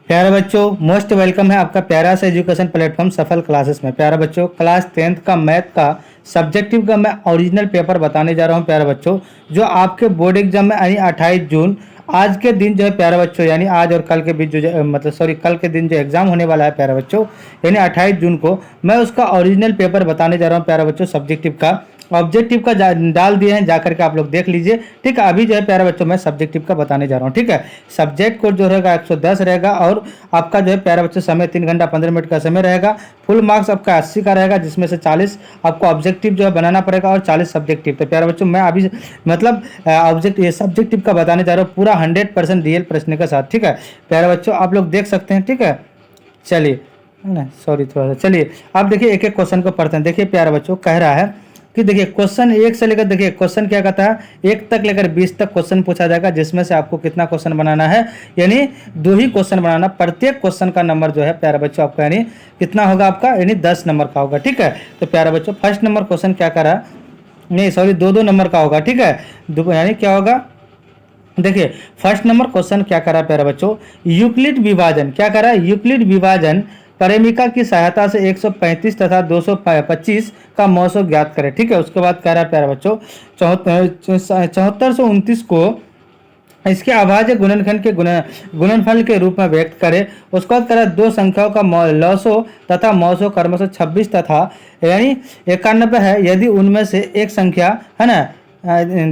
प्यारे बच्चों, most welcome है आपका प्यारा सा एजुकेशन प्लेटफॉर्म सफल क्लासेस में। प्यारे बच्चों, क्लास 10th का मैथ का सब्जेक्टिव का मैं ओरिजिनल पेपर बताने जा रहा हूं। प्यारे बच्चों, जो आपके बोर्ड एग्जाम में यानी 28 जून आज के दिन जो है प्यारे बच्चों, यानी आज और कल के बीच मतलब कल के दिन जो एग्जाम होने वाला है प्यारे बच्चों, यानी 28 जून को मैं उसका ओरिजिनल पेपर बताने जा रहा हूँ प्यारे बच्चों। सब्जेक्टिव का ऑब्जेक्टिव का डाल दिए हैं, जाकर के आप लोग देख लीजिए। ठीक है, अभी जो है प्यारे बच्चों मैं सब्जेक्टिव का बताने जा रहा हूँ। ठीक है, सब्जेक्ट कोड जो रहेगा 110 रहेगा और आपका जो है प्यारे बच्चों समय 3 घंटा 15 मिनट का समय रहेगा। फुल मार्क्स आपका 80 का रहेगा, जिसमें से 40 आपको ऑब्जेक्टिव जो है बनाना पड़ेगा और 40 सब्जेक्टिव। तो प्यारे बच्चों मैं अभी मतलब ये सब्जेक्टिव का बताने जा रहा हूँ पूरा 100% रियल प्रश्न के साथ। ठीक है प्यारे बच्चों, आप लोग देख सकते हैं। ठीक है, चलिए ना, सॉरी थोड़ा सा, चलिए आप देखिए एक एक क्वेश्चन को पढ़ते हैं। देखिए प्यारे बच्चों, कह रहा है कि देखिए क्वेश्चन 1 से लेकर, देखिए क्वेश्चन क्या कहता है, 1 तक लेकर 20 तक क्वेश्चन पूछा जाएगा, जिसमें से आपको कितना क्वेश्चन बनाना है, यानी 2 ही क्वेश्चन बनाना। प्रत्येक क्वेश्चन का नंबर जो है प्यारे बच्चों आपका यानी कितना होगा आपका, यानी 10 नंबर का होगा। ठीक है, तो प्यारे बच्चों फर्स्ट नंबर क्वेश्चन क्या कर रहा है, नहीं सॉरी 2-2 नंबर का होगा। ठीक है, यानी क्या होगा, देखिए फर्स्ट नंबर क्वेश्चन क्या कर रहा है प्यारे बच्चों, यूक्लिड विभाजन क्या कर रहा है, यूक्लिड विभाजन परिमिका की सहायता से 135 तथा 225 का मौसो ज्ञात करें। ठीक है, उसके बाद कह रहा है प्यारे बच्चों 7429 को इसके अभाज्य गुणनखंड के गुणनफल के रूप में व्यक्त करें। उसके बाद करें दो संख्याओं का लॉसो तथा मौसो क्रमशः 26 तथा यानी 91 है, यदि उनमें से एक संख्या है ना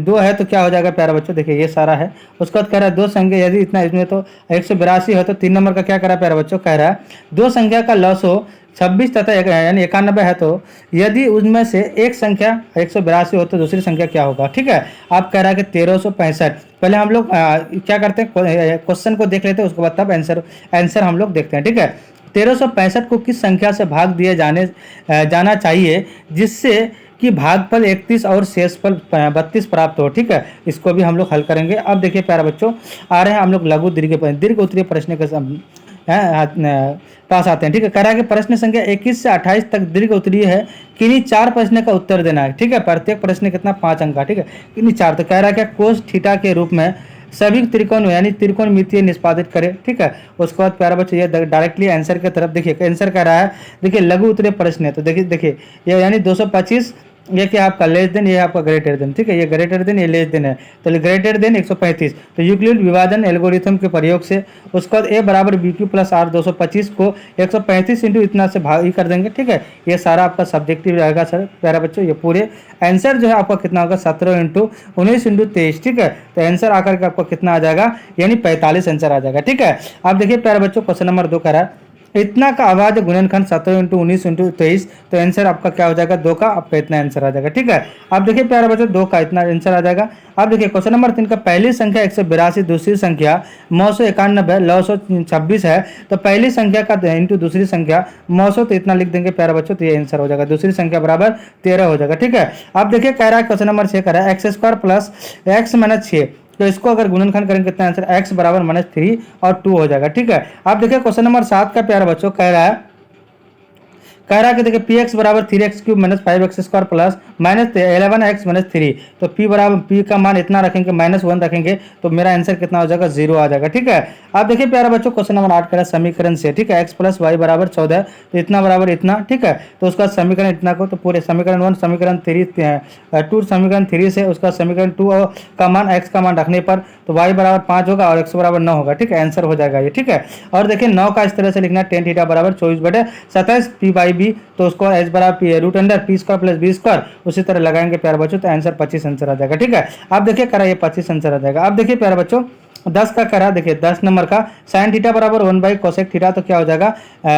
2 है तो क्या हो जाएगा प्यारे बच्चों, देखिए ये सारा है। उसके बाद कह रहा है दो संख्या यदि इतना इसमें तो 182 है, तो 3 नंबर का क्या कह रहा है प्यारे बच्चों, कह रहा है दो संख्या का लॉसो 26 तथा यानी 91 है, तो यदि उनमें से एक संख्या 182 हो तो दूसरी संख्या क्या होगा। ठीक है, आप कह रहा है कि 1365। पहले हम लोग क्या करते हैं, क्वेश्चन को देख लेते हैं, उसके बाद तब आंसर हम लोग देखते हैं। ठीक है, 1365 को किस संख्या से भाग दिए जाना चाहिए जिससे कि भागफल 31 और शेषफल 32 प्राप्त हो। ठीक है, इसको भी हम लोग हल करेंगे। अब देखिए प्यारे बच्चों, आ रहे हैं हम लोग लघु दीर्घ उत्तरीय प्रश्न के पास आते हैं। ठीक है, कह रहा है कि प्रश्न संख्या 21 से 28 तक दीर्घ उत्तरीय है, किन्हीं 4 प्रश्न का उत्तर देना है। ठीक है, प्रत्येक प्रश्न कितना 5 अंक का। ठीक है, किन्हीं 4, तो कह रहा है कि कोस थीटा के रूप में सभी त्रिकोण यानी त्रिकोणमितीय निष्पादित करें। ठीक है, उसके बाद प्यारा बच्चों ये डायरेक्टली आंसर की तरफ देखिए, आंसर कह रहा है, देखिए लघु उत्तरीय प्रश्न है, तो देखिए ये यानी 225, ये क्या आपका लेस देन, ये आपका ग्रेटर देन। ठीक है, ये ग्रेटर देन, ये लेस देन है, तो ग्रेटर देन 135। तो यूक्लिड विभाजन एल्गोरिथम के प्रयोग से उसके बाद ए बराबर बी क्यू प्लस आर 225 को 135 इंटू इतना से भाग ही कर देंगे। ठीक है, ये सारा आपका सब्जेक्टिव रहेगा सर प्यारा बच्चों। ये पूरे आंसर जो है आपका कितना होगा, 17 इंटू 19 इंटू 23। ठीक है, तो आंसर आकर के आपको कितना आ जाएगा, यानी 45 आंसर आ जाएगा। ठीक है, आप देखिए प्यारे बच्चों क्वेश्चन नंबर 2 करा इतना का अभाज्य गुणनखंड 17 इंटू 19 इंटू 23, तो आंसर आपका क्या हो जाएगा, 2 का आपका इतना आंसर आ जाएगा। ठीक है, आप देखिए प्यारे बच्चों 2 का इतना आंसर आ जाएगा। आप देखिए क्वेश्चन नंबर 3 का पहली संख्या 182, दूसरी संख्या 991 926 है, तो पहली संख्या का इंटू दूसरी संख्या 900, तो इतना लिख देंगे प्यारे बच्चों, तो ये आंसर हो जाएगा। दूसरी संख्या बराबर 13 हो जाएगा। ठीक है, आप देखिए कह रहा है क्वेश्चन नंबर 6 कह रहा है x square plus x minus 6, तो इसको अगर गुणनखंड करेंगे कितना आंसर, x बराबर -3 और 2 हो जाएगा। ठीक है, आप देखिए क्वेश्चन नंबर 7 का प्यारे बच्चों कह रहा है कि देखिए पी एक्स बराबर 3x cube minus 5x square plus -11x minus 3, तो p बराबर p का मान इतना रखेंगे -1 रखेंगे, तो मेरा आंसर कितना हो जाएगा, 0 आ जाएगा। ठीक है, आप देखिए प्यारे बच्चों क्वेश्चन नंबर 8 कह रहा है समीकरण से। ठीक है, x प्लस वाई बराबर 14, तो इतना बराबर इतना। ठीक है, तो उसका समीकरण इतना को, तो पूरे समीकरण 1 समीकरण 2 समीकरण 3 से उसका समीकरण 2 का मान x का मान रखने पर तो y बराबर 5 होगा और x बराबर 9 होगा। ठीक है, आंसर हो जाएगा ये। ठीक है, और देखिए 9 का इस तरह से लिखना, tan थीटा बराबर 24/27 p बाई बी, तो उसको h बराबर root under p square plus b square उसी तरह लगाएंगे प्यारे बच्चों, तो आंसर 25 आंसर आ जाएगा। ठीक है, आप देखिए करा ये 25 आंसर आ जाएगा। आप देखिए प्यारे बच्चों 10 का करा, देखिए 10 नंबर का साइन थीटा बराबर 1 बाई कोसेक थीटा, तो क्या हो जाएगा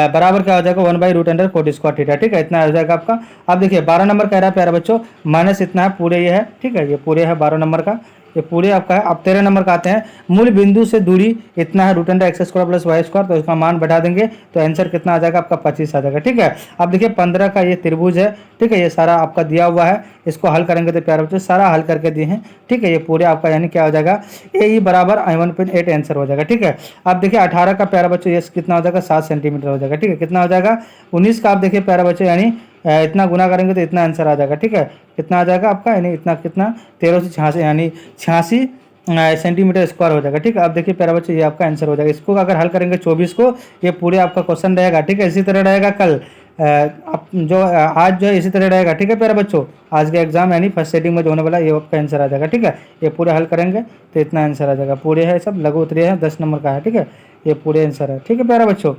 बराबर क्या हो जाएगा 1 by root under cot square theta. ठीक है, इतना हो जाएगा आपका। आप देखिए 12 नंबर कह रहा है प्यारे बच्चों माइनस इतना है, पूरे ये है। ठीक है, ये पूरे है 12 नंबर का, ये पूरे आपका है। अब 13 नंबर का आते हैं, मूल बिंदु से दूरी इतना है root under x square plus y square, तो इसका मान बढ़ा देंगे तो आंसर कितना आ जाएगा आपका 25 आ जाएगा। ठीक है, अब देखिए 15 का ये त्रिभुज है। ठीक है, ये सारा आपका दिया हुआ है, इसको हल करेंगे तो प्यारे बच्चों सारा हल करके दिए हैं। ठीक है, ये पूरे आपका यानी क्या हो जाएगा, ए बराबर 1.8 आंसर हो जाएगा। ठीक है, आप देखिए 18 का प्यारा बच्चों ये कितना हो जाएगा, 7 सेंटीमीटर हो जाएगा। ठीक है, कितना हो जाएगा 19 का, आप देखिए प्यारा बच्चों यानी इतना गुना करेंगे तो इतना आंसर आ जाएगा। ठीक है, कितना आ जाएगा आपका, यानी इतना कितना 13 से 86 यानी 86 सेंटीमीटर स्क्वायर हो जाएगा। ठीक है, अब देखिए प्यारा बच्चों ये आपका आंसर हो जाएगा। इसको अगर हल करेंगे 24 को, ये पूरे आपका क्वेश्चन रहेगा। ठीक है, इसी तरह रहेगा कल आप जो आज जो है इसी तरह रहेगा। ठीक है प्यारे बच्चों, आज के एग्जाम यानी फर्स्ट सेटिंग में जो होने वाला है, ये आपका आंसर आ जाएगा। ठीक है, ये पूरे हल करेंगे तो इतना आंसर आ जाएगा। पूरे है सब लघु उत्तरीय है, 10 नंबर का है। ठीक है, ये पूरे आंसर है। ठीक है प्यारे बच्चों।